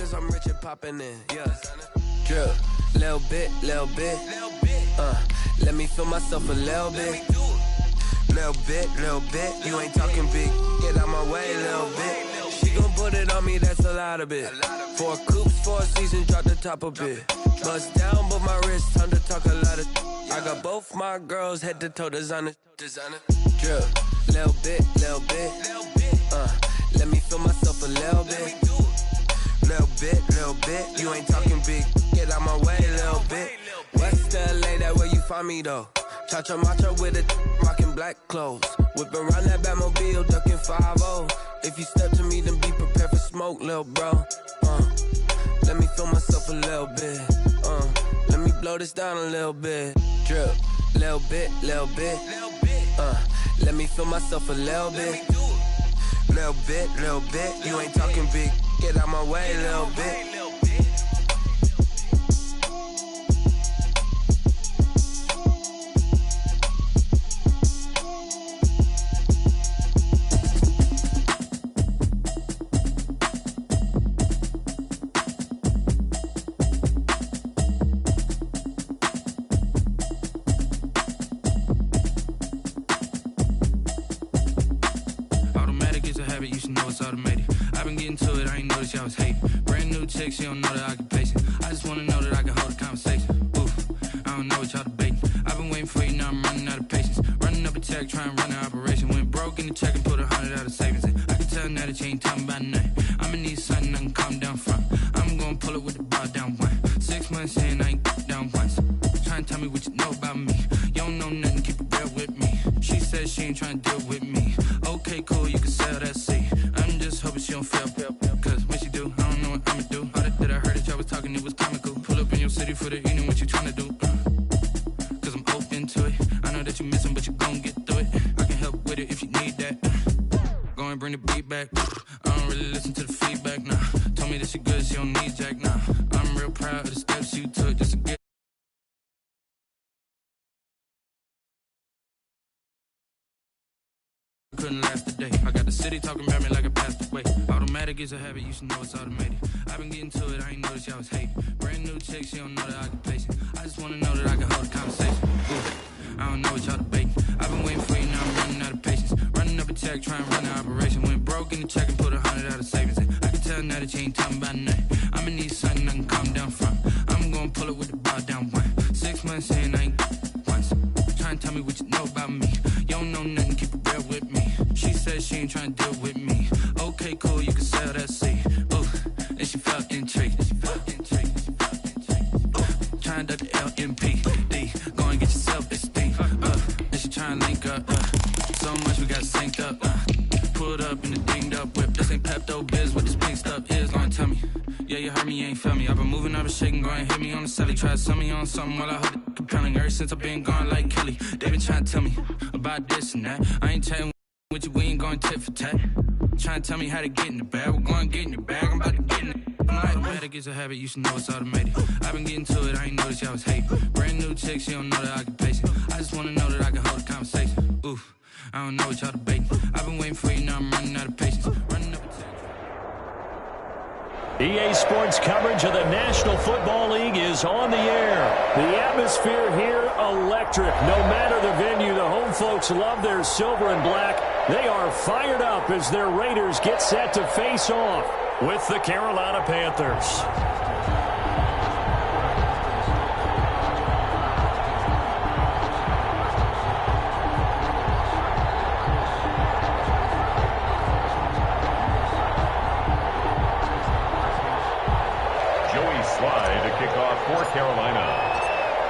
cause I'm rich and poppin' in, yeah. Drip, little bit, let me feel myself a little bit. Little bit, you ain't talking big, get out my way, little bit. She gon' put it on me, that's a lot of it. 4 coops, 4 seasons, drop the top a bit. Bust down, but my wrist, time to talk a lot of. I got both my girls, head to toe designer. Drip, little bit, let me feel myself a little bit. Little bit, you ain't talking big, get out my way, little bit. West LA, that where you find me though. Cha-cha matcha with a rockin' black clothes. Whippin' around that Batmobile, duckin' 5-0. If you step to me, then be prepared for smoke, lil' bro. Let me feel myself a little bit. Let me blow this down a little bit. Drip, little bit. Let me feel myself a little bit. Little bit, you ain't talking big, get out my way, little bit. She don't know the occupation. I just wanna know that I can hold a conversation. Oof, I don't know what y'all debating. I've been waiting for you, now I'm running out of patience. Running up a check, trying to run an operation. Went broke in the check and put 100 out of savings in. I can tell now that you ain't talking about nothing. I'ma need something I can calm down from. I'm gonna pull it with the bar down one. 6 months in, I ain't down once. Trying to tell me what you know about me. You don't know nothing, keep it real with me. She said she ain't trying to deal with me. Okay, cool, you can sell that seat. I'm just hoping she don't fail. Cause when she do, I don't know what I'ma do. That I heard that y'all was talking, it was comical. Pull up in your city for the evening, what you tryna do? Cause I'm open to it. I know that you missing, but you gon' get through it. I can help with it if you need that. Go and bring the beat back. I don't really listen to the feedback, nah. Told me that she good, she don't need jack, nah. I'm real proud of the steps you took just to get. Couldn't last a day. I got the city talking about me like I passed away. Automatic is a habit, you should know it's automated. I've been getting to it, I ain't noticed y'all was hating. Brand new chick, she don't know the occupation. I just wanna know that I can hold a conversation. Ooh, I don't know what y'all debating. I've been waiting for you, now I'm running out of patience. Running up a check, trying to run an operation. Went broke in the check and put 100 out of savings in. I can tell now that you ain't talking about nothing. I'ma need something I can calm down from. I'm gonna pull it with the bar down one. 6 months in, I ain't once. Trying to tell me what you know about me. You don't know nothing, keep it real with me. She said she ain't trying to deal with me. Okay, cool, you can sell that seat. Ooh, and she felt intrigued. Trying to duck the LMPD. Go and get your self-esteem. And she trying to link up. So much we got synced up. Pulled up in the dinged up whip. This ain't Pepto-Biz, what this pink stuff is. Gonna tell me. Yeah, you heard me, you ain't felt me. I've been moving, I've been shaking, go and hit me on the celly. Try to sell me on something while I hold it compelling. Ever since I've been gone like Kelly, they been trying to tell me about this and that. I ain't chatting with you, we ain't going tit for tat. Trying to tell me how to get in the bag. We're going to get in your bag, I'm about to get in it. I'm like, automatic is a habit, you should know it's automated. I've been getting to it, I ain't noticed y'all was hating. Brand new chick, she don't know the occupation. I just wanna know that I can hold a conversation. Oof, I don't know what y'all debating. I've been waiting for you, now I'm running out of patience. Running up a check. EA Sports coverage of the National Football League is on the air. The atmosphere here, electric. No matter the venue, the home folks love their silver and black. They are fired up as their Raiders get set to face off with the Carolina Panthers. For Carolina.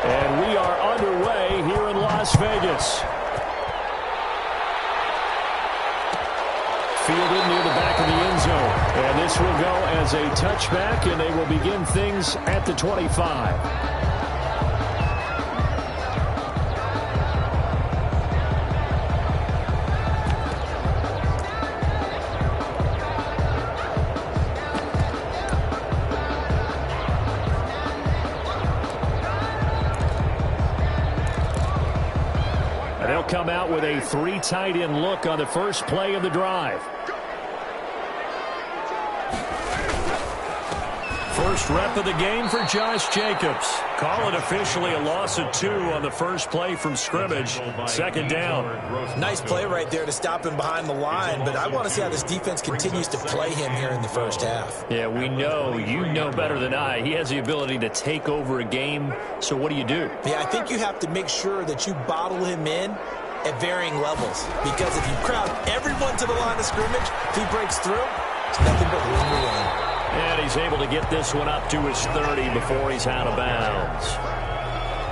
And we are underway here in Las Vegas. Fielded near the back of the end zone. And this will go as a touchback, and they will begin things at the 25. They'll come out with a 3 tight end look on the first play of the drive. First rep of the game for Josh Jacobs. Call it officially a loss of 2 on the first play from scrimmage. Second down. Nice play right there to stop him behind the line, but I want to see how this defense continues to play him here in the first half. Yeah, we know. You know better than I. He has the ability to take over a game, so what do you do? Yeah, I think you have to make sure that you bottle him in at varying levels, because if you crowd everyone to the line of scrimmage, if he breaks through, it's nothing but room to run. And he's able to get this one up to his 30 before he's out of bounds.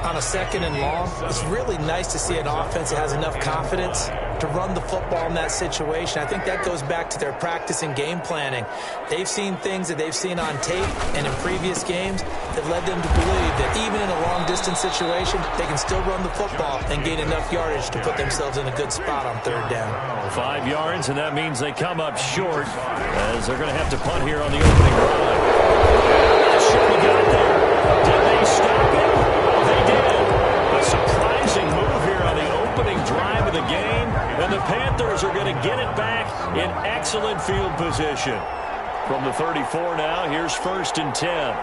On a second and long, it's really nice to see an offense that has enough confidence to run the football in that situation. I think that goes back to their practice and game planning. They've seen things that they've seen on tape and in previous games that led them to believe that even in a long-distance situation, they can still run the football and gain enough yardage to put themselves in a good spot on third down. 5 yards, and that means they come up short as they're going to have to punt here on the opening drive. Not sure he got there. Did they stop it? They did. A surprising move here on the opening drive of the game, and the Panthers are going to get it back in excellent field position. From the 34 now, here's 1st and 10.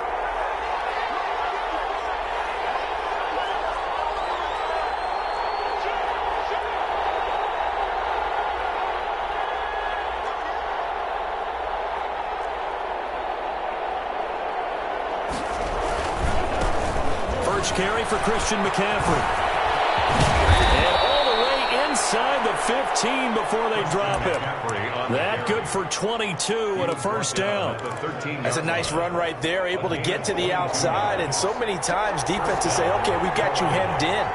Carry for Christian McCaffrey. And all the way inside the 15 before they drop him. That good for 22 and a first down. That's a nice run right there, able to get to the outside. And so many times defenses say, okay, we've got you hemmed in.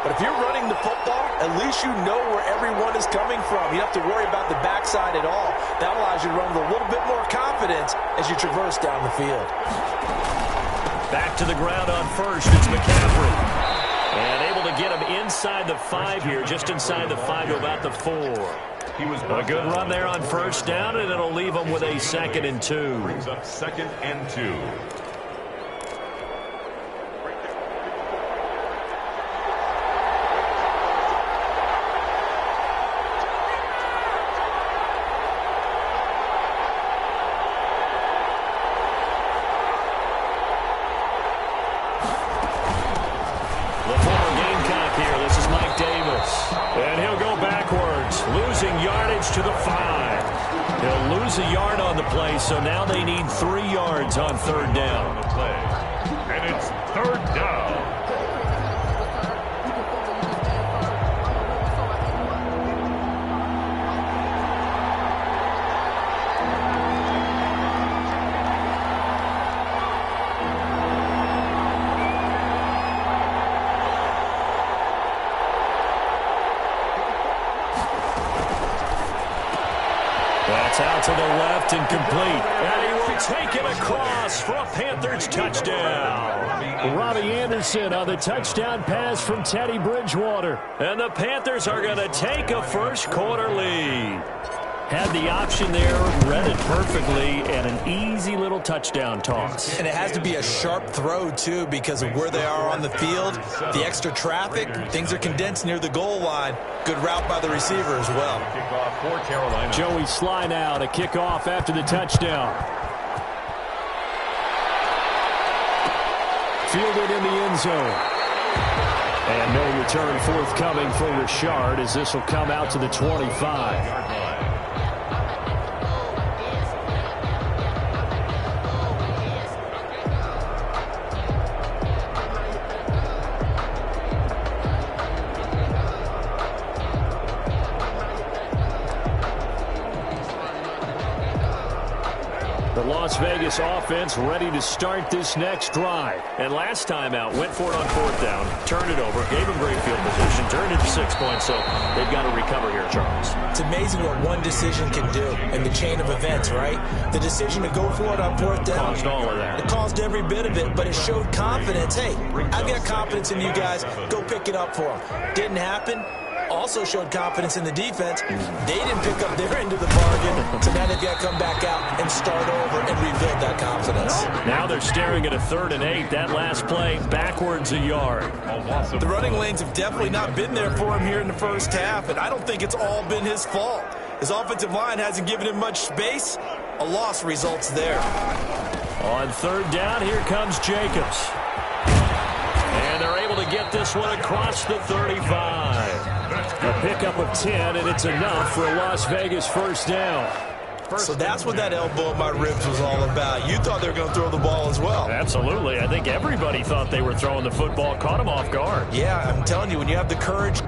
But if you're running the football, at least you know where everyone is coming from. You don't have to worry about the backside at all. That allows you to run with a little bit more confidence as you traverse down the field. Back to the ground on first. It's McCaffrey. And able to get him inside the 5 here, just inside the 5 to about the 4. A good run there on first down, and it'll leave him with a 2nd and 2. Brings up 2nd and 2. And he'll go backwards, losing yardage to the 5. He'll lose a yard on the play, so now they need 3 yards on third down. And it's third down. That's out to the left and complete. And he will take it across for a Panthers touchdown. Robbie Anderson on the touchdown pass from Teddy Bridgewater. And the Panthers are going to take a first quarter lead. Had the option there, read it perfectly, and an easy little touchdown toss. And it has to be a sharp throw, too, because of where they are on the field, the extra traffic, things are condensed near the goal line. Good route by the receiver as well. Kickoff for Carolina. Joey Sly now to kick off after the touchdown. Fielded in the end zone. And no return forthcoming for Richard as this will come out to the 25. Las Vegas offense ready to start this next drive. And last time out, went for it on fourth down, turned it over, gave them great field position, turned it to 6 points, so they've got to recover here, Charles. It's amazing what one decision can do in the chain of events, right? The decision to go for it on fourth down. Caused all of that. It caused every bit of it, but it showed confidence. Hey, I've got confidence in you guys. Go pick it up for them. Didn't happen. Also showed confidence in the defense. They didn't pick up their end of the bargain, so now they've got to come back out and start over and rebuild that confidence. Now they're staring at a 3rd and 8. That last play, backwards a yard. The running lanes have definitely not been there for him here in the first half, and I don't think it's all been his fault. His offensive line hasn't given him much space. A loss results there. On On third down, here comes Jacobs. And they're able to get this one across the 35. A pickup of 10, and it's enough for a Las Vegas first down. So that's what that elbow in my ribs was all about. You thought they were going to throw the ball as well. Absolutely. I think everybody thought they were throwing the football, caught him off guard. Yeah, I'm telling you, when you have the courage.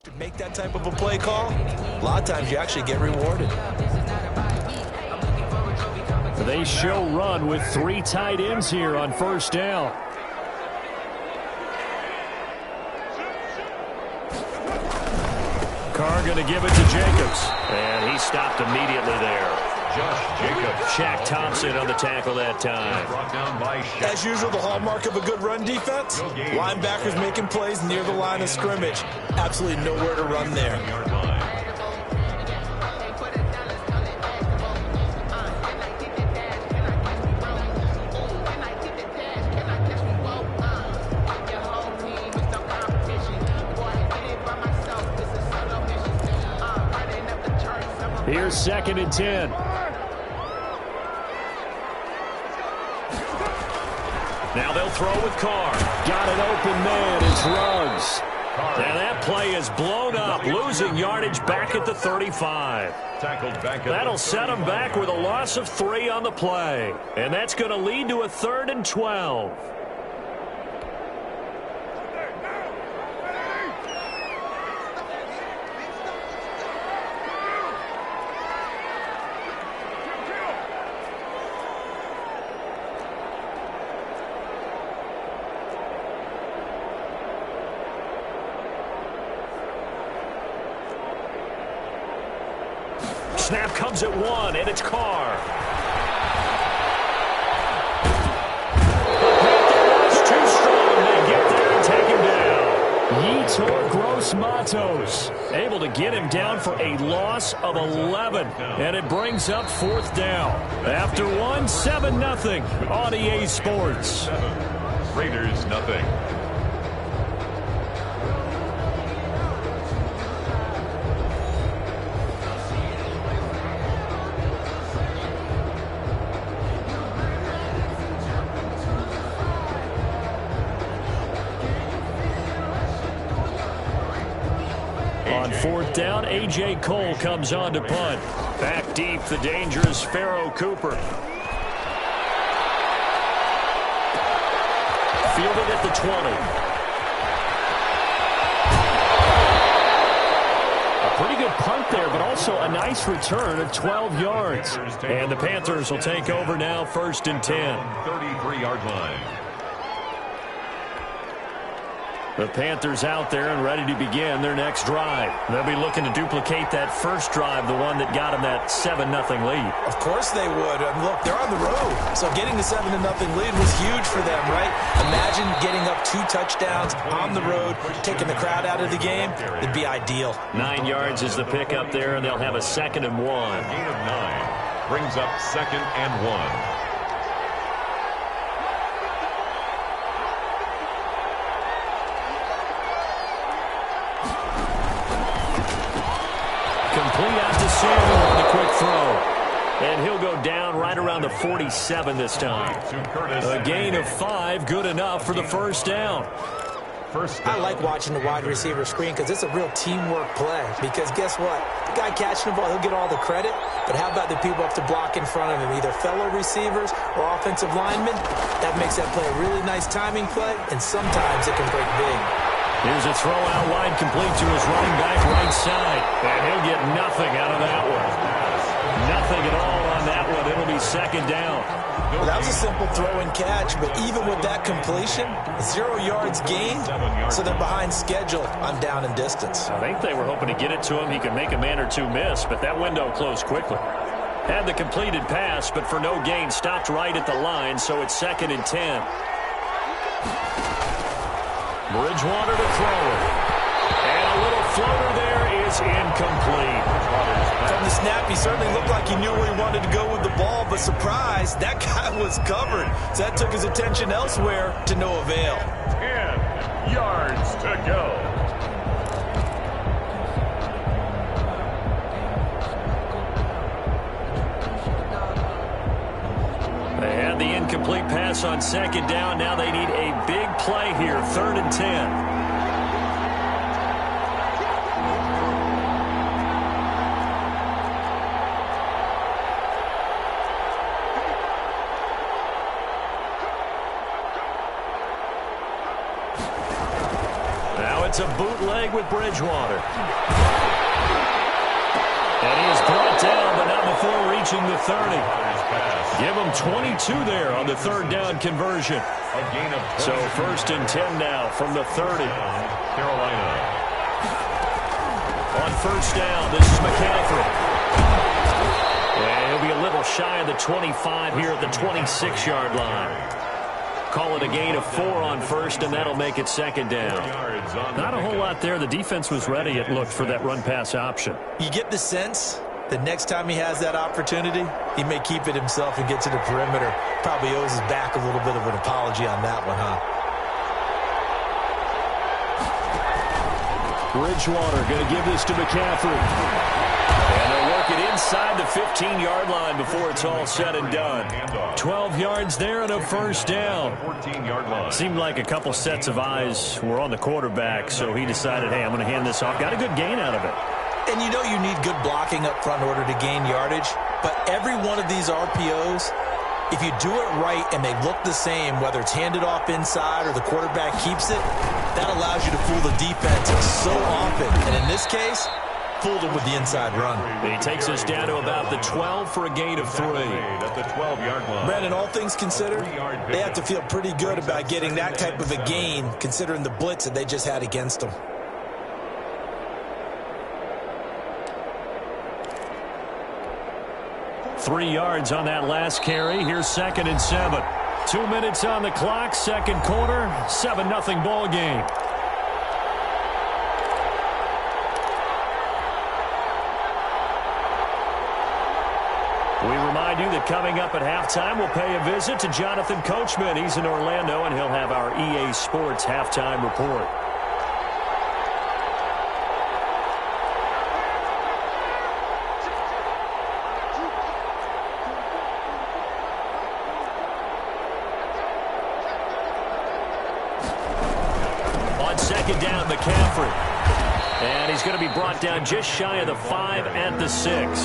To make that type of a play call, a lot of times you actually get rewarded. They show run with 3 tight ends here on first down. Carr going to give it to Jacobs. And he stopped immediately there. Josh Jacobs. Shaq Thompson on the tackle that time. Brought down by Shaq. As usual, the hallmark of a good run defense, linebackers making plays near the line of scrimmage. Absolutely nowhere to run there. Yard line. Here's 2nd and 10. Now they'll throw with Carr. Got an open man. It's Ruggs. And that play is blown up, losing yardage back at the 35. Tackled back at That'll the set them back with a loss of 3 on the play. And that's going to lead to a 3rd and 12. Snap comes at 1, and it's Carr. That's too strong. They get there and take him down. Yetur Gross-Matos able to get him down for a loss of 11, and it brings up 4th down. After 1, 7-0 on EA Sports. Raiders nothing. On 4th down, A.J. Cole comes on to punt. Back deep, the dangerous Pharaoh Cooper. Fielded at the 20. A pretty good punt there, but also a nice return of 12 yards. And the Panthers will take over now, 1st and 10. 33-yard line. The Panthers out there and ready to begin their next drive. They'll be looking to duplicate that first drive, the one that got them that 7-0 lead. Of course they would. And look, they're on the road. So getting the 7-0 lead was huge for them, right? Imagine getting up 2 touchdowns on the road, taking the crowd out of the game. It'd be ideal. 9 yards is the pickup there, and they'll have a 2nd and 1. Gain of 9 brings up 2nd and 1. Complete out to Samuel on the quick throw. And he'll go down right around the 47 this time. A gain of 5, good enough for the first down. I like watching the wide receiver screen because it's a real teamwork play. Because guess what? The guy catching the ball, he'll get all the credit. But how about the people up to block in front of him, either fellow receivers or offensive linemen? That makes that play a really nice timing play, and sometimes it can break big. Here's a throw out wide, complete to his running back right side. And he'll get nothing out of that one. Nothing at all on that one. It'll be 2nd down. Well, that was a simple throw and catch, but even with that completion, 0 yards gained, so they're behind schedule on down and distance. I think they were hoping to get it to him. He could make a man or 2 miss, but that window closed quickly. Had the completed pass, but for no gain, stopped right at the line, so it's 2nd and 10. Bridgewater to throw it. And a little floater there, incomplete. From the snap, he certainly looked like he knew where he wanted to go with the ball, but surprise, that guy was covered. So that took his attention elsewhere to no avail. 10 yards to go. They had the incomplete pass on second down. Now they need a big play here, 3rd and 10. It's a bootleg with Bridgewater. And he is brought down, but not before reaching the 30. Give him 22 there on the 3rd down conversion. So 1st and 10 now from the 30. Carolina. On 1st down, this is McCaffrey. And he'll be a little shy of the 25 here at the 26-yard line. Call it a gain of 4 on 1st, and that'll make it 2nd down. Not a whole lot there. The defense was ready, it looked, for that run-pass option. You get the sense that next time he has that opportunity, he may keep it himself and get to the perimeter. Probably owes his back a little bit of an apology on that one, huh? Bridgewater going to give this to McCaffrey. And they'll work it inside the 15-yard line before it's all said and done. 12 yards there and a 1st down. 14-yard line. Seemed like a couple sets of eyes were on the quarterback, so he decided, hey, I'm going to hand this off. Got a good gain out of it. And you know you need good blocking up front in order to gain yardage, but every one of these RPOs, if you do it right and they look the same, whether it's handed off inside or the quarterback keeps it, that allows you to fool the defense so often. And in this case, fooled him with the inside run. He takes us down to about the 12 for a gain of 3. At the 12-yard line. Brandon, all things considered, they have to feel pretty good about getting that type of a gain, considering the blitz that they just had against them. Three yards on that last carry. Here's 2nd and 7. 2 minutes on the clock, 2nd quarter, 7-0 ball game. We remind you that coming up at halftime, we'll pay a visit to Jonathan Coachman. He's in Orlando, and he'll have our EA Sports halftime report. On 2nd down, McCaffrey. And he's going to be brought down just shy of the 5 at the 6.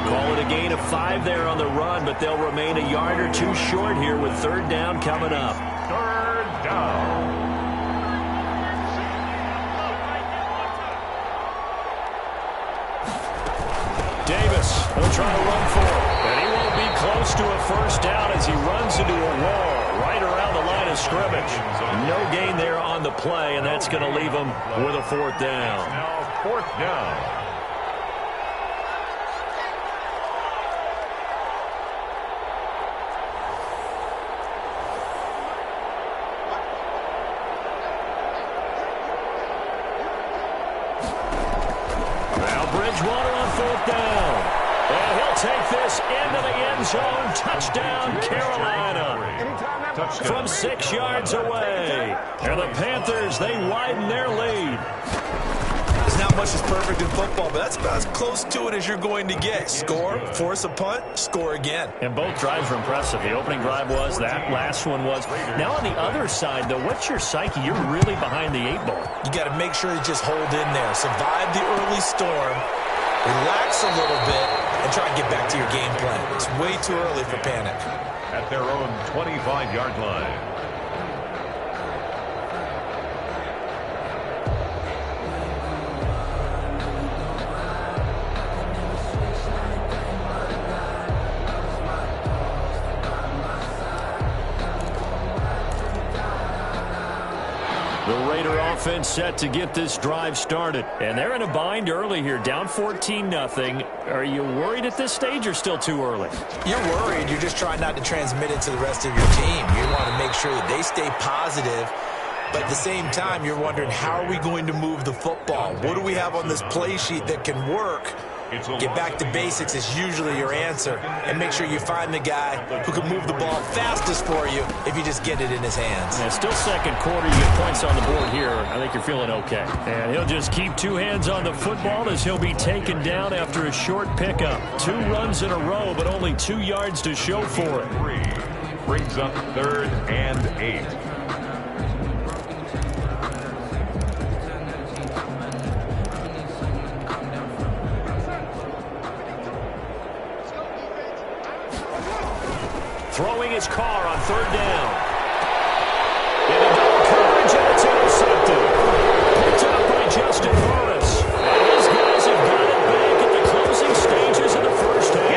Call it a gain of 5 there on the run, but they'll remain a yard or 2 short here with 3rd down coming up. 3rd down. Davis will try to run for it, and he won't be close to a 1st down as he runs into a wall right around the line of scrimmage. No gain there on the play, and that's going to leave him with a 4th down. Now 4th down. Bridgewater on 4th down. And he'll take this into the end zone. Touchdown, Carolina. Touchdown. From 6 yards away. And the Panthers, they widen their lead. There's not much that's perfect in football, but that's about as close to it as you're going to get. Score, force a punt, score again. And both drives were impressive. The opening drive was, that last one was. Now on the other side, though, what's your psyche? You're really behind the 8 ball. You got to make sure you just hold in there. Survive the early storm, relax a little bit, and try and get back to your game plan. It's way too early for panic. At their own 25-yard line. The Raider offense set to get this drive started. And they're in a bind early here, down 14-0. Are you worried at this stage or still too early? You're worried. You're just trying not to transmit it to the rest of your team. You want to make sure that they stay positive But at the same time, you're wondering, how are we going to move the football? What do we have on this play sheet that can work? Get back to basics is usually your answer. And make sure you find the guy who can move the ball fastest for you if you just get it in his hands. Yeah, still second quarter. You get points on the board here. I think you're feeling okay. And he'll just keep two hands on the football as he'll be taken down after a short pickup. 2 runs in a row, but only 2 yards to show for it. Brings up 3rd and 8. Throwing his car on 3rd down. Into double coverage, and it's intercepted. Picked up by Justin Morris. And his guys have got it back at the closing stages of the first half.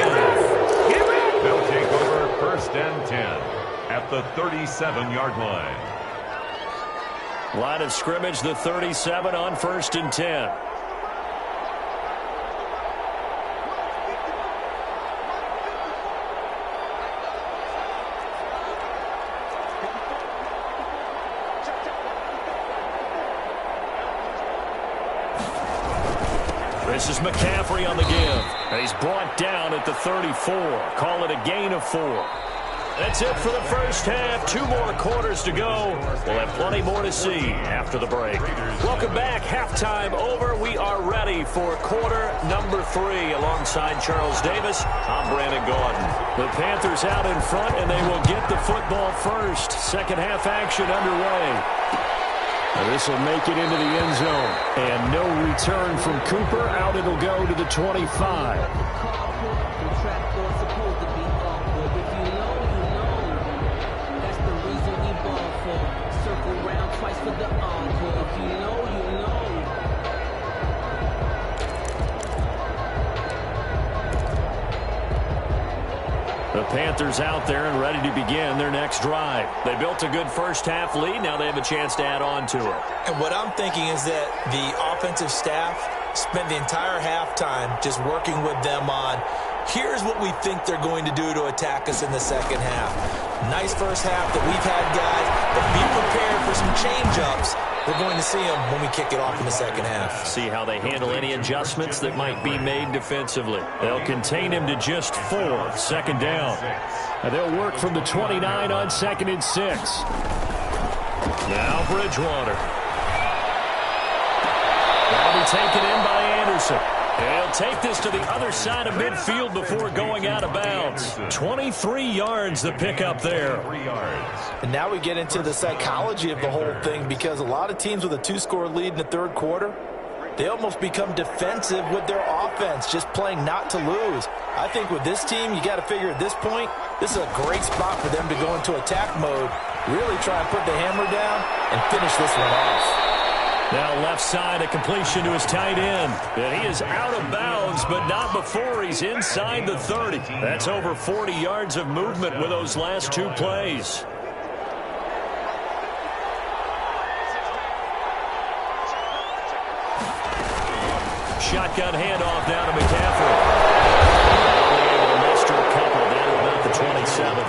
They'll take over 1st and 10 at the 37-yard line. Line of scrimmage, the 37 on 1st and 10. This is McCaffrey on the give. And he's brought down at the 34. Call it a gain of 4. That's it for the first half. 2 more quarters to go. We'll have plenty more to see after the break. Welcome back. Halftime over. We are ready for quarter number 3. Alongside Charles Davis, I'm Brandon Gaudin. The Panthers out in front, and they will get the football first. Second half action underway. And this will make it into the end zone. And no return from Cooper. Out it'll go to the 25. The Panthers out there and ready to begin their next drive. They built a good first half lead. Now they have a chance to add on to it. And what I'm thinking is that the offensive staff spent the entire halftime just working with them on, here's what we think they're going to do to attack us in the second half. Nice first half that we've had, guys, but be prepared for some change-ups. We're going to see them when we kick it off in the second half. See how they handle any adjustments that might be made defensively. They'll contain him to just 4. Second down. And they'll work from the 29 on 2nd and 6. Now Bridgewater. That'll be taken in by Anderson. He'll take this to the other side of midfield before going out of bounds. 23 yards the pickup there. 3 yards. And now we get into the psychology of the whole thing, because a lot of teams with a 2-score lead in the third quarter, they almost become defensive with their offense, just playing not to lose. I think with this team, you got to figure at this point, this is a great spot for them to go into attack mode, really try and put the hammer down and finish this one off. Now left side, a completion to his tight end. And he is out of bounds, but not before he's inside the 30. That's over 40 yards of movement with those last 2 plays. Shotgun handoff down to McCaffrey. Only able to muster a couple down to about the 27.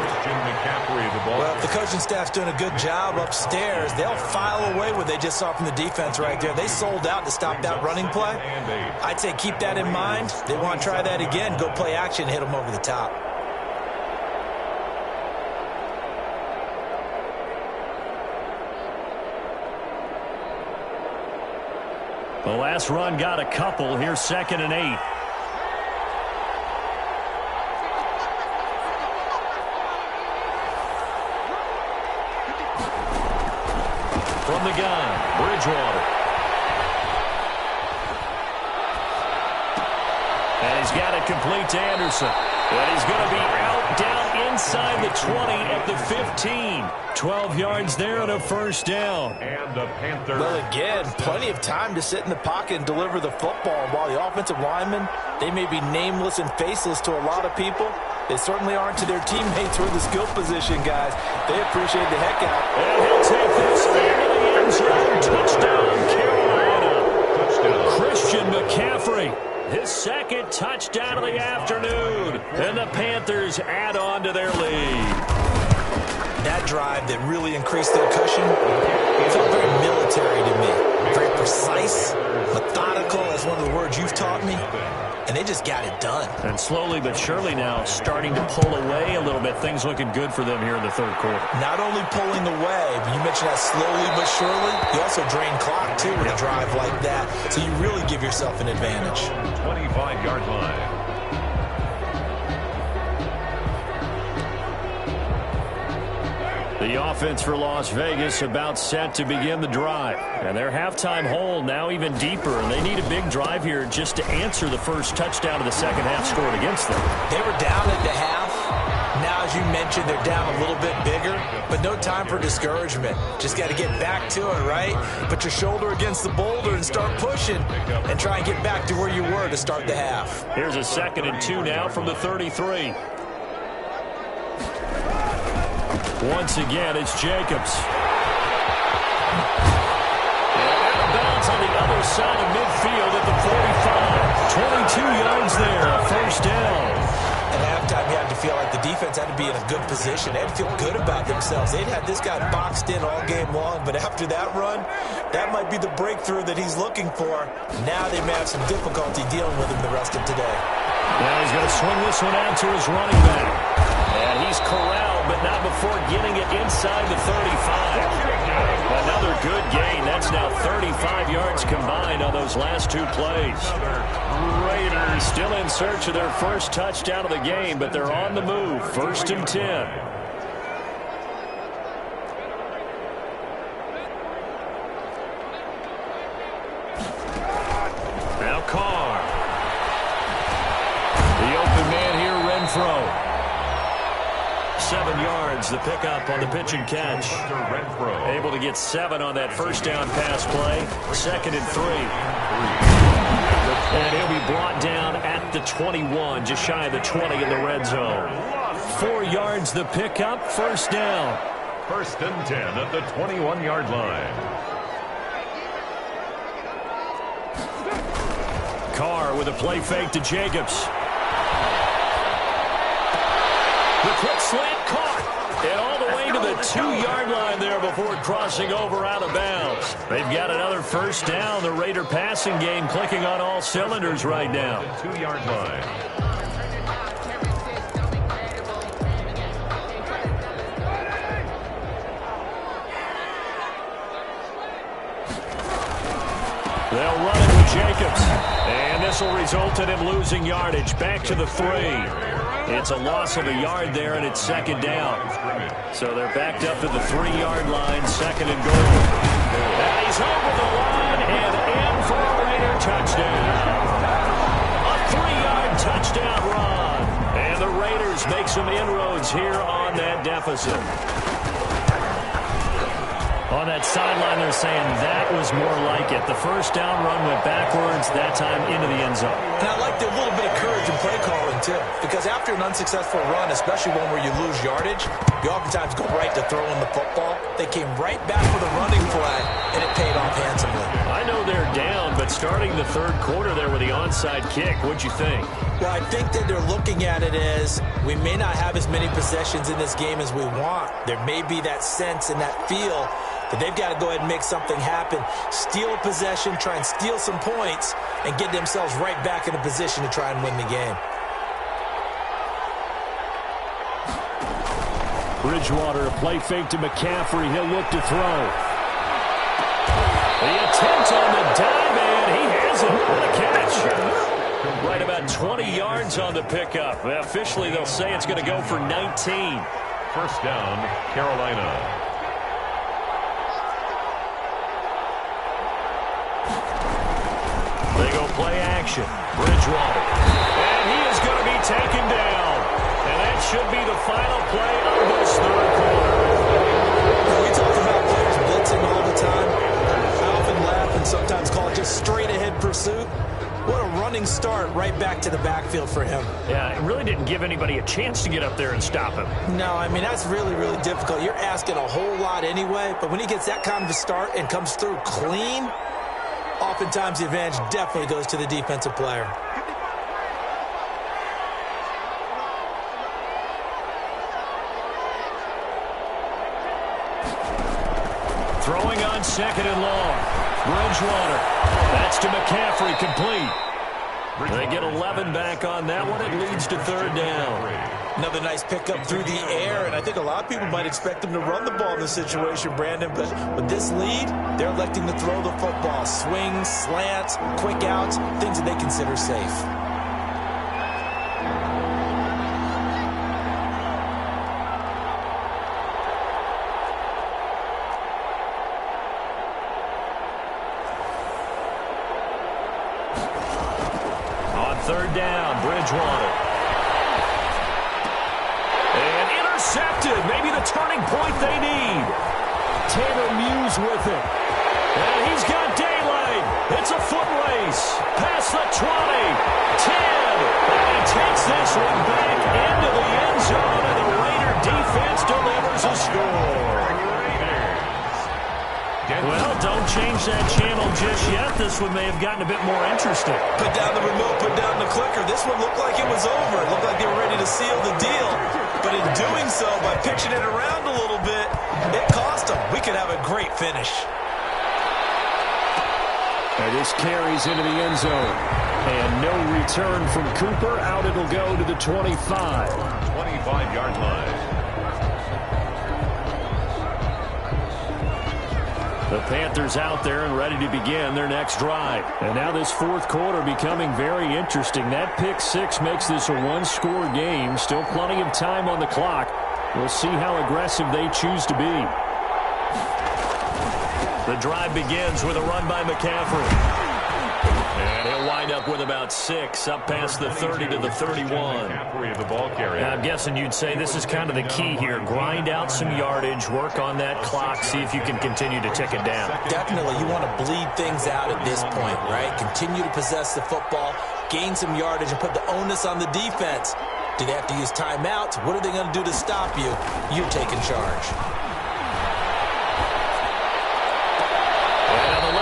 McCaffrey, the ball. Well, if the coaching staff's doing a good job upstairs, they'll file away what they just saw from the defense right there. They sold out to stop that running play. I'd say keep that in mind. They want to try that again. Go play action, hit them over the top. The last run got a couple. Here's 2nd and 8. From the gun, Bridgewater. And he's got it complete to Anderson. And he's going to be out down inside the 20 at the 15. 12 yards there and a first down. And the Panthers. Well, again, plenty of time to sit in the pocket and deliver the football. While the offensive linemen, they may be nameless and faceless to a lot of people, they certainly aren't to their teammates or the skill position guys. They appreciate the heck out. And he'll take this into the end zone. Touchdown, Carolina. Touchdown. Christian McCaffrey, his 2nd touchdown of the afternoon. And the Panthers add on to their lead. That drive that really increased their cushion, it felt very military to me. Very precise, methodical, that's one of the words you've taught me. And they just got it done. And slowly but surely now starting to pull away a little bit. Things looking good for them here in the third quarter. Not only pulling away, but you mentioned that slowly but surely. You also drain clock, too, with a drive like that. So you really give yourself an advantage. 25-yard line. The offense for Las Vegas about set to begin the drive. And their halftime hole now even deeper. And they need a big drive here just to answer the first touchdown of the second half scored against them. They were down at the half. Now, as you mentioned, they're down a little bit bigger. But no time for discouragement. Just got to get back to it, right? Put your shoulder against the boulder and start pushing. And try and get back to where you were to start the half. Here's a 2nd and 2 now from the 33. Once again, it's Jacobs. And out of bounds on the other side of midfield at the 45. 22 yards there, first down. At halftime, you had to feel like the defense had to be in a good position. They had to feel good about themselves. They'd had this guy boxed in all game long, but after that run, that might be the breakthrough that he's looking for. Now they may have some difficulty dealing with him the rest of today. Now he's going to swing this one out to his running back. And he's corralled, but not before getting it inside the 35. Another good gain. That's now 35 yards combined on those last two plays. Raiders still in search of their first touchdown of the game, but they're on the move. 1st and 10. Now Carr. The open man here, Renfro. 7 yards, the pickup on the pitch and catch. Able to get 7 on that first down pass play. 2nd and 3. And he'll be brought down at the 21, just shy of the 20 in the red zone. 4 yards, the pickup, first down. 1st and 10 at the 21-yard line. Carr with a play fake to Jacobs. The quick slant caught. And all the way to the 2-yard line there before crossing over out of bounds. They've got another first down. The Raider passing game clicking on all cylinders right now. 2-yard line. They'll run it with Jacobs. And this will result in him losing yardage. Back to the 3. It's a loss of a yard there, and it's 2nd down. So they're backed up to the 3-yard line, 2nd and goal. And he's over the line and in for a Raider touchdown. A 3-yard touchdown run. And the Raiders make some inroads here on that deficit. On that sideline, they're saying that was more like it. The first down run went backwards, that time into the end zone. And I like the little bit of courage in play calling, too. Because after an unsuccessful run, especially one where you lose yardage, you oftentimes go right to throwing the football. They came right back for the running play, and it paid off handsomely. I know they're down, but starting the third quarter there with the onside kick, what'd you think? Well, I think that they're looking at it as we may not have as many possessions in this game as we want. There may be that sense and that feel that they've got to go ahead and make something happen. Steal a possession, try and steal some points, and get themselves right back in a position to try and win the game. Bridgewater, a play fake to McCaffrey. He'll look to throw. The attempt on the dive, and he has it. What a catch. Right about 20 yards on the pickup. Officially, they'll say it's going to go for 19. First down, Carolina. They go play action. Bridgewater. And he is going to be taken down. And that should be the final play of this third quarter. We talk about players blitzing all the time. I often laugh and sometimes call it just straight-ahead pursuit. What a running start right back to the backfield for him. Yeah, it really didn't give anybody a chance to get up there and stop him. No, I mean, that's really, really difficult. You're asking a whole lot anyway, but when he gets that kind of a start and comes through clean, oftentimes the advantage definitely goes to the defensive player. Throwing on second and long. Bridgewater. That's to McCaffrey, complete. They get 11 back on that one. It leads to third down. Another nice pickup through the air, and I think a lot of people might expect them to run the ball in this situation, Brandon, but with this lead, they're electing to throw the football. Swings, slants, quick outs, things that they consider safe. On third down, Bridgewater. Intercepted, maybe the turning point they need. Tanner Muse with it. And he's got daylight. It's a foot race. Past the 20, 10. And he takes this one back into the end zone, and the Raider defense delivers a score. Well, don't change that channel just yet. This one may have gotten a bit more interesting. Put down the remote, put down the clicker. This one looked like it was over. It looked like they were ready to seal the deal. But in doing so, by pitching it around a little bit, it cost them. We could have a great finish. And this carries into the end zone. And no return from Cooper. Out it'll go to the 25. 25-yard line. The Panthers out there and ready to begin their next drive. And now this fourth quarter becoming very interesting. That pick six makes this a one-score game. Still plenty of time on the clock. We'll see how aggressive they choose to be. The drive begins with a run by McCaffrey. And he'll wind up with about 6, up past the 30 to the 31. The ball carrier. I'm guessing you'd say this is kind of the key here. Grind out some yardage, work on that clock, see if you can continue to tick it down. Definitely, you want to bleed things out at this point, right? Continue to possess the football, gain some yardage, and put the onus on the defense. Do they have to use timeouts? What are they going to do to stop you? You're taking charge.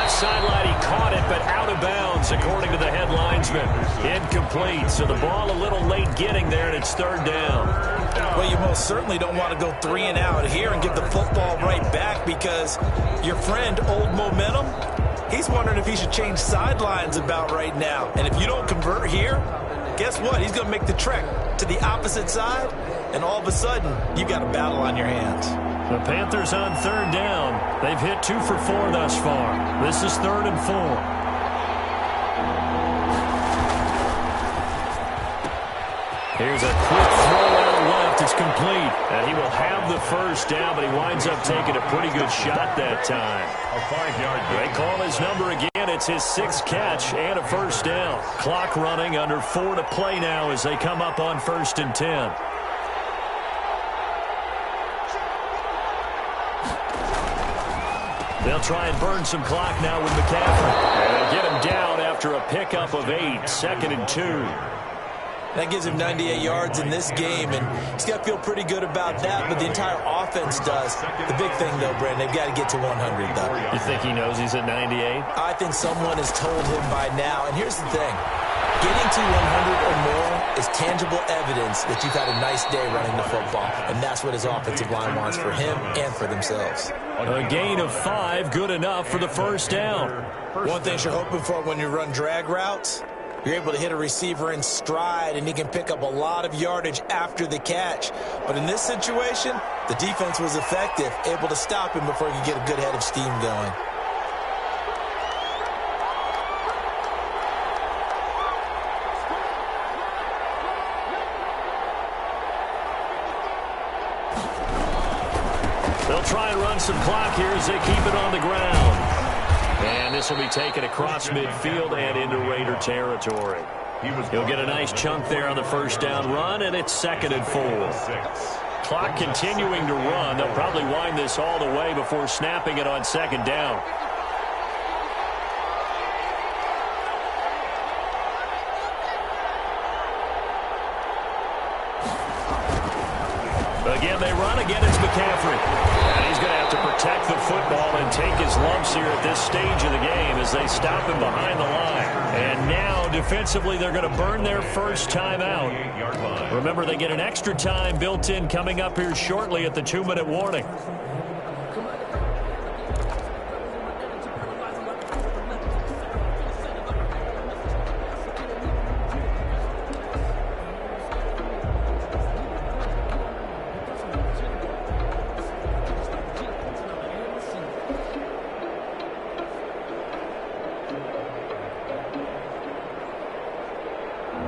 Sideline, he caught it, but out of bounds, according to the head linesman. Incomplete, so the ball a little late getting there, and it's third down. Well, you most certainly don't want to go 3 and out here and give the football right back because your friend, Old Momentum, he's wondering if he should change sidelines about right now. And if you don't convert here, guess what? He's going to make the trek to the opposite side, and all of a sudden, you've got a battle on your hands. The Panthers on third down. They've hit 2 for 4 thus far. This is 3rd and 4. Here's a quick throw out left. It's complete. And he will have the first down, but he winds up taking a pretty good shot that time. A 5-yard gain. They call his number again. It's his 6th catch and a first down. Clock running, under 4 to play now as they come up on 1st and 10. They'll try and burn some clock now with McCaffrey. And they'll get him down after a pickup of 8, 2nd and 2. That gives him 98 yards in this game, and he's got to feel pretty good about that, but the entire offense does. The big thing, though, Brandon, they've got to get to 100, though. You think he knows he's at 98? I think someone has told him by now, and here's the thing. Getting to 100 or more is tangible evidence that you've had a nice day running the football, and that's what his offensive line wants for him and for themselves. A gain of 5, good enough for the first down. One thing you're hoping for when you run drag routes, you're able to hit a receiver in stride, and he can pick up a lot of yardage after the catch. But in this situation, the defense was effective, able to stop him before he could get a good head of steam going. They'll try and run some clock here as they keep it on the ground. And this will be taken across midfield and into Raider territory. He'll get a nice chunk there on the first down run, and it's 2nd and 4. Clock continuing to run. They'll probably wind this all the way before snapping it on 2nd down. Again, they run. Again, it's McCaffrey. And he's going to have to protect the football and take his lumps here at this stage of the game as they stop him behind the line. And now, defensively, they're going to burn their first time out. Remember, they get an extra time built in coming up here shortly at the 2-minute warning.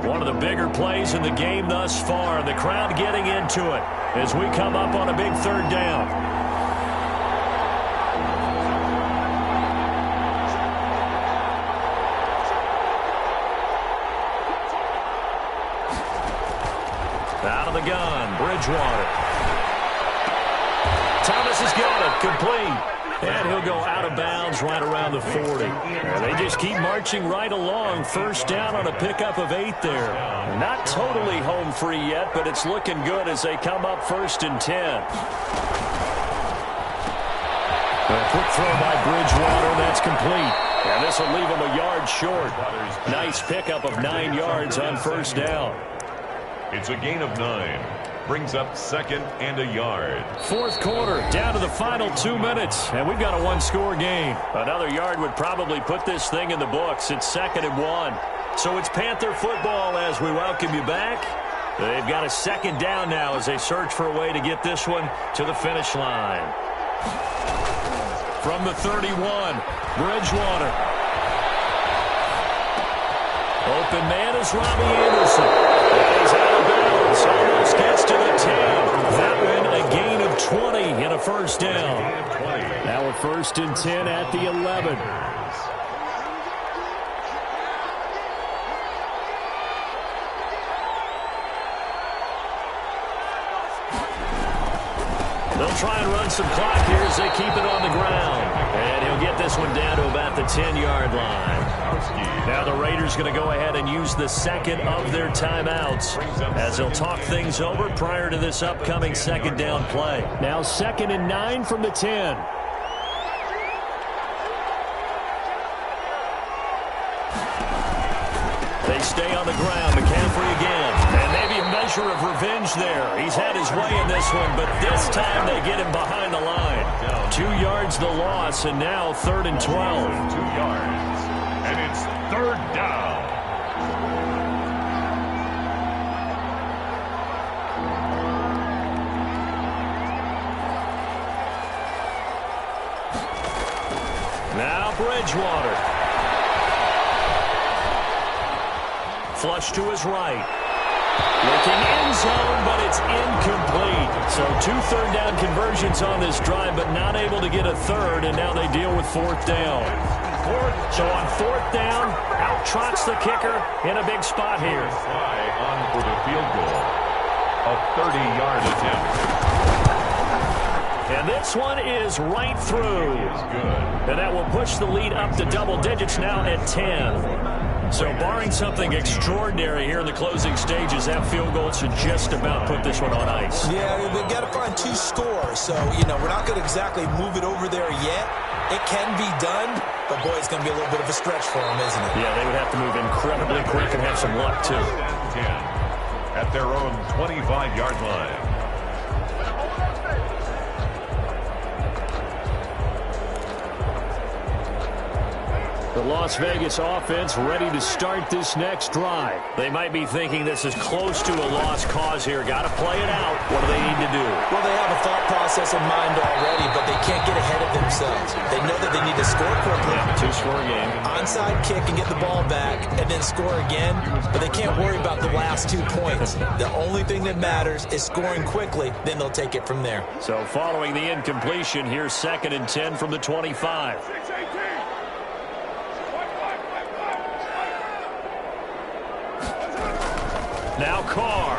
One of the bigger plays in the game thus far. The crowd getting into it as we come up on a big third down. Out of the gun, Bridgewater. Thomas has got it, complete. And he'll go out of bounds right around the 40. And they just keep marching right along. First down on a pickup of 8 there. Not totally home free yet, but it's looking good as they come up 1st and 10. A quick throw by Bridgewater, that's complete. And this will leave him a yard short. Nice pickup of 9 yards on first down. It's a gain of 9. Brings up 2nd and a yard. Fourth quarter, down to the final 2 minutes, and we've got a one-score game. Another yard would probably put this thing in the books. It's 2nd and 1. So it's Panther football as we welcome you back. They've got a 2nd down now as they search for a way to get this one to the finish line. From the 31, Bridgewater. Open man is Robbie Anderson. He's out of bounds. Almost gets to the 10. That one a gain of 20 and a first down. Now a 1st and 10 at the 11. They'll try and run some clock here as they keep it on the ground. And he'll get this one down to about the 10-yard line. Now the Raiders going to go ahead and use the 2nd of their timeouts as they'll talk things over prior to this upcoming 2nd down play. Now 2nd and 9 from the 10. They stay on the ground. McCaffrey again. And maybe a measure of revenge there. He's had his way in this one, but this time they get him behind the line. 2 yards the loss, and now 3rd and 12. 2 yards. And it's 3rd down. Now Bridgewater. Flush to his right. Looking end zone, but it's incomplete. So 2 third down conversions on this drive, but not able to get a third, and now they deal with 4th down. So on 4th down, out trots the kicker in a big spot here. Fly on for the field goal. A 30-yard attempt. And this one is right through. And that will push the lead up to double digits now at 10. So barring something extraordinary here in the closing stages, that field goal should just about put this one on ice. Yeah, we've got to find 2 scores. So, we're not going to exactly move it over there yet. It can be done, but, boy, it's going to be a little bit of a stretch for them, isn't it? Yeah, they would have to move incredibly quick and have some luck, too. 10 at their own 25-yard line. The Las Vegas offense ready to start this next drive. They might be thinking this is close to a lost cause here. Got to play it out. What do they need to do? Well, they have a thought process in mind already, but they can't get ahead of themselves. They know that they need to score quickly. Yeah, 2-score game. Onside kick and get the ball back and then score again, but they can't worry about the last 2 points. The only thing that matters is scoring quickly, then they'll take it from there. So following the incompletion, here's 2nd and 10 from the 25. Now Carr.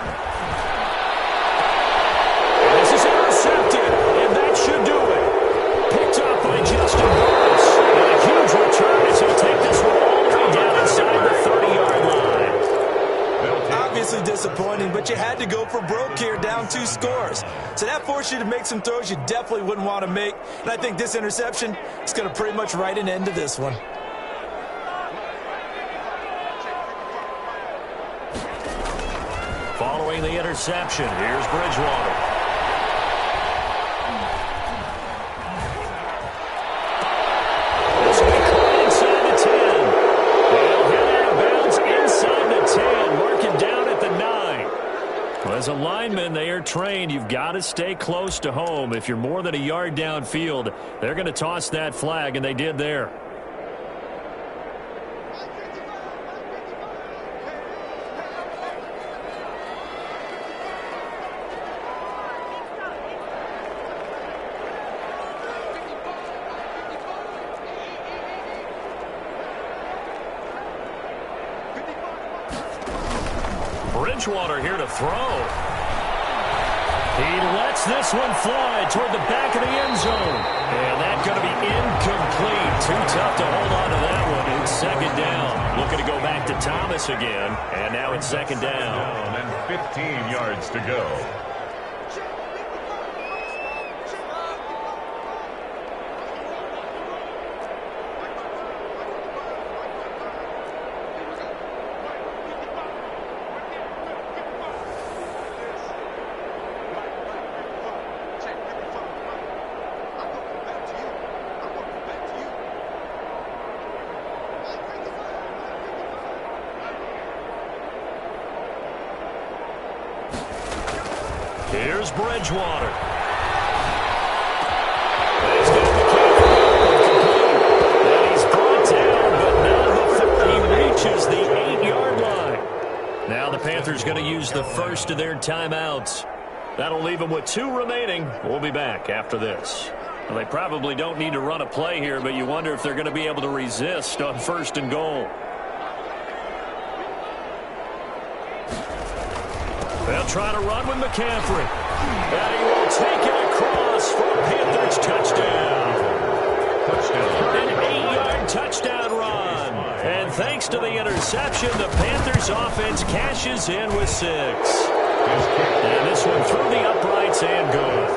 This is intercepted, and that should do it. Picked up by Justin Burris. And a huge return as he'll take this one all the way down inside the 30-yard line. Obviously disappointing, but you had to go for broke here, down 2 scores. So that forced you to make some throws you definitely wouldn't want to make. And I think this interception is going to pretty much write an end to this one. Following the interception, here's Bridgewater. This will be caught inside the 10. They'll head out of bounds inside the 10. Mark it down at the 9. Well, as a lineman, they are trained. You've got to stay close to home. If you're more than a yard downfield, they're going to toss that flag, and they did there. Bridgewater here to throw. He lets this one fly toward the back of the end zone. And that's going to be incomplete. Too tough to hold on to that one. It's second down. Looking to go back to Thomas again. And now it's second down. And 15 yards to go. Here's Bridgewater. And he's brought down, but not before he reaches the 8-yard line. Now the Panthers going to use the first of their timeouts. That'll leave them with 2 remaining. We'll be back after this. Well, they probably don't need to run a play here, but you wonder if they're going to be able to resist on 1st and goal. They'll try to run with McCaffrey. And he will take it across for a Panthers touchdown. An 8-yard touchdown run. And thanks to the interception, the Panthers offense cashes in with 6. And this one through the uprights and good.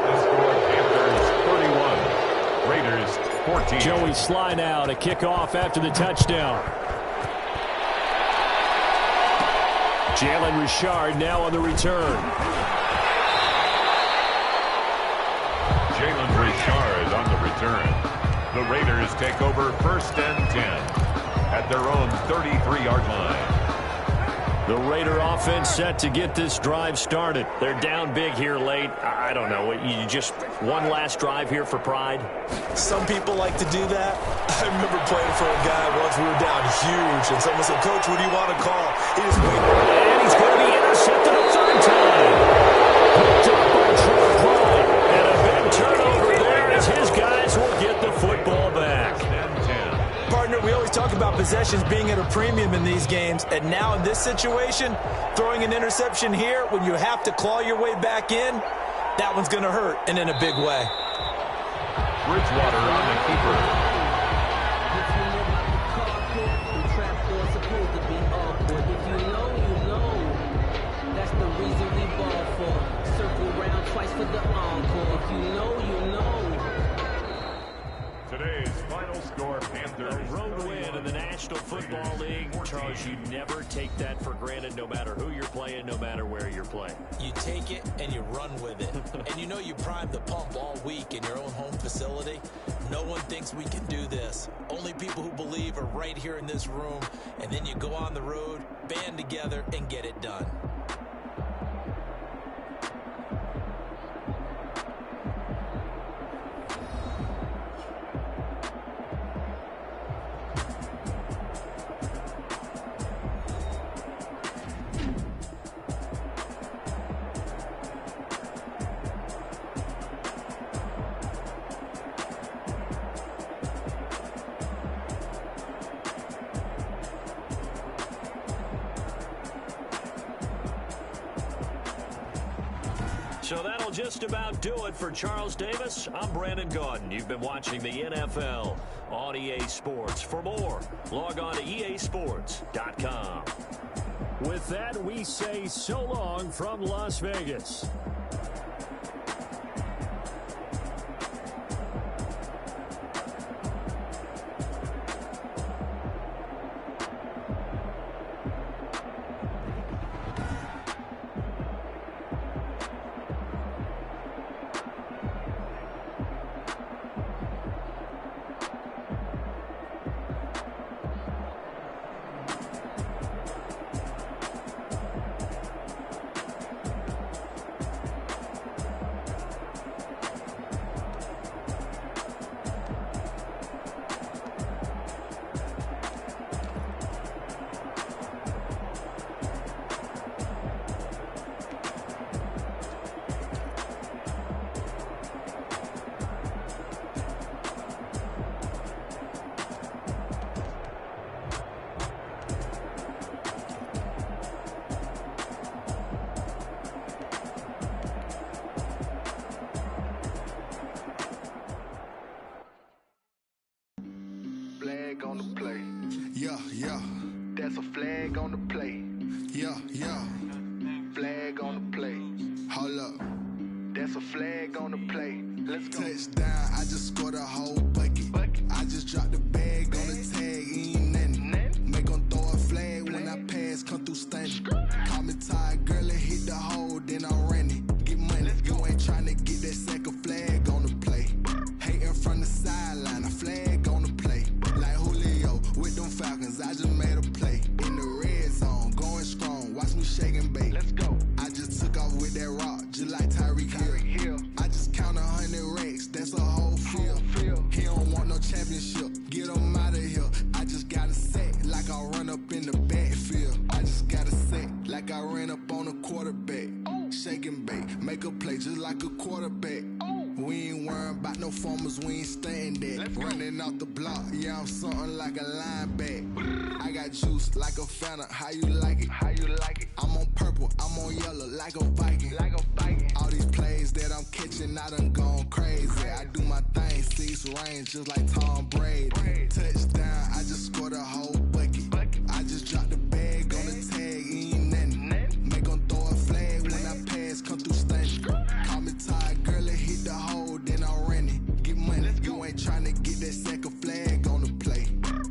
Panthers 31. Raiders 14. Joey slide out, a kickoff after the touchdown. Jalen Richard now on the return. Jalen Richard on the return. The Raiders take over 1st and 10 at their own 33-yard line. The Raider offense set to get this drive started. They're down big here late. I don't know. You just one last drive here for pride? Some people like to do that. I remember playing for a guy once. We were down huge, and someone said, "Coach, what do you want to call?" He just waited. And he's going to be intercepted a 3rd time. Picked up by Troy Pride. And a big turnover there as his guys will get the football back. Partner, we always talk about possessions being at a premium in these games, and now in this situation, throwing an interception here when you have to claw your way back in, that one's going to hurt, and in a big way. Bridgewater on the keeper. Today's final score, Panthers. A road win in the National Football League. Charles, you never take that for granted no matter who you're playing, no matter where you're playing. You take it and you run with it. And you know you primed the pump all week in your own home facility. No one thinks we can do this. Only people who believe are right here in this room. And then you go on the road, band together, and get it done. So that'll just about do it for Charles Davis. I'm Brandon Gaudin. You've been watching the NFL on EA Sports. For more, log on to easports.com. With that, we say so long from Las Vegas. That's a flag on the play. Yeah. Flag on the play. Hold up. That's a flag on the play. Let's go. Touchdown, I just scored a whole bucket. I just dropped the bag on the tag, ain't nothing. Make 'em throw a flag when I pass, come through stunning. Call me tired, girl, and hit the hole, then I'm running. Get money, you ain't tryna get that second flag on the play. Hating from the sideline, a flag on the play. Like Julio with them Falcons, I just made a play. In the red zone, going strong, watch me shake and bake. Let's go. I just took off with that rock, just like Tyreek Hill. I just count 100 racks, that's a whole field. He don't want no championship, get him out of here. I just got a set, like I run up in the backfield. I just got a set, like I ran up on a quarterback. Shake and bake, make a play just like a quarterback. We ain't worrying about no formers, we ain't staying there. Running off the block, yeah, I'm something like a linebacker. I got juice like a Fanta, how you like it? I'm on purple, I'm on yellow, like a Viking. All these plays that I'm catching, I done gone crazy. I do my thing, 6 range, just like Tom Brady. Touchdown, I just scored a whole bucket. I just dropped the bag on the tag, ain't nothing. Make 'em throw a flag when I pass, come through stunning. Call me tired, girl, and hit the hole, then I'm running. Get money, you ain't tryna get that second flag on the play.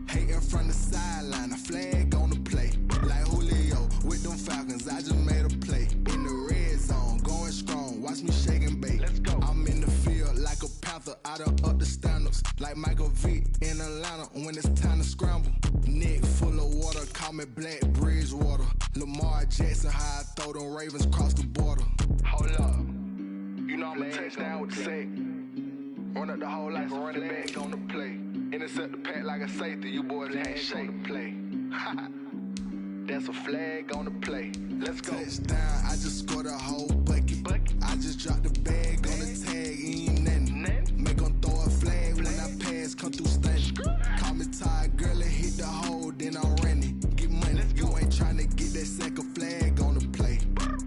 Hating from the sideline, a flag on the play. Like Julio with them Falcons, I just made a play. In the red zone, going strong, watch me shake and bake. I'm in the field like a panther, I done up the standards. Like Michael Vick in Atlanta when it's time to scramble. Neck full of water, call me Black Bridgewater. Lamar Jackson, how I throw them Ravens across the border. Hold up. You know I'm a touchdown with the sack. Run up the hole like a running back on the play. Intercept the pack like a safety. You boys ain't shake the play. That's a flag on the play. Let's go. Touchdown, I just scored a whole bucket. I just dropped the bag on the tag, ain't nothing. Make 'em throw a flag when I pass, come through stunning. Call me tired, girl, and hit the hole, then I'm running. Get money, you ain't tryna get that second flag on the play.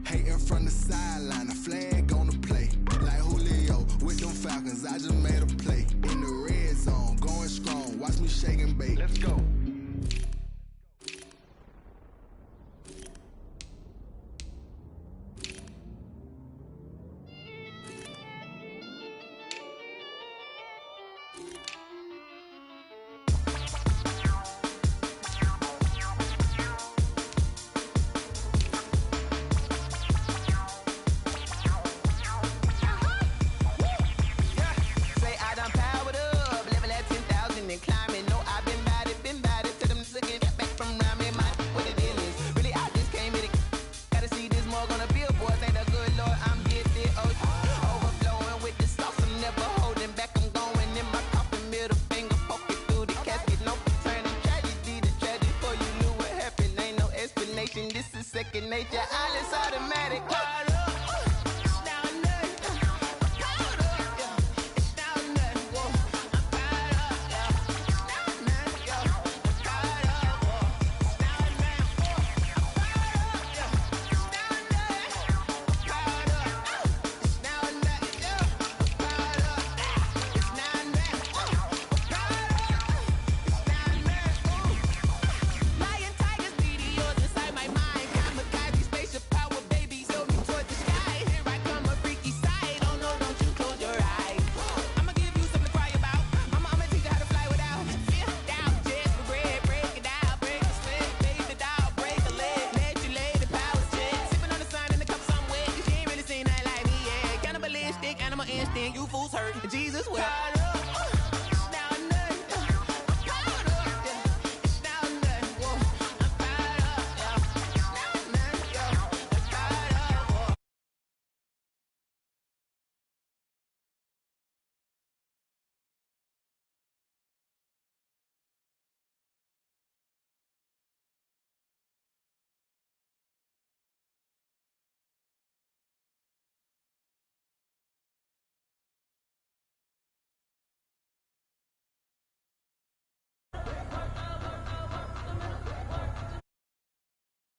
Hating from the sideline, a flag on the play. Like Julio with them Falcons, I just made a play. In the red zone, going strong, watch me shake and bake. Let's go. This is second nature, all is automatic. Animal instinct, you fools hurt. Jesus will.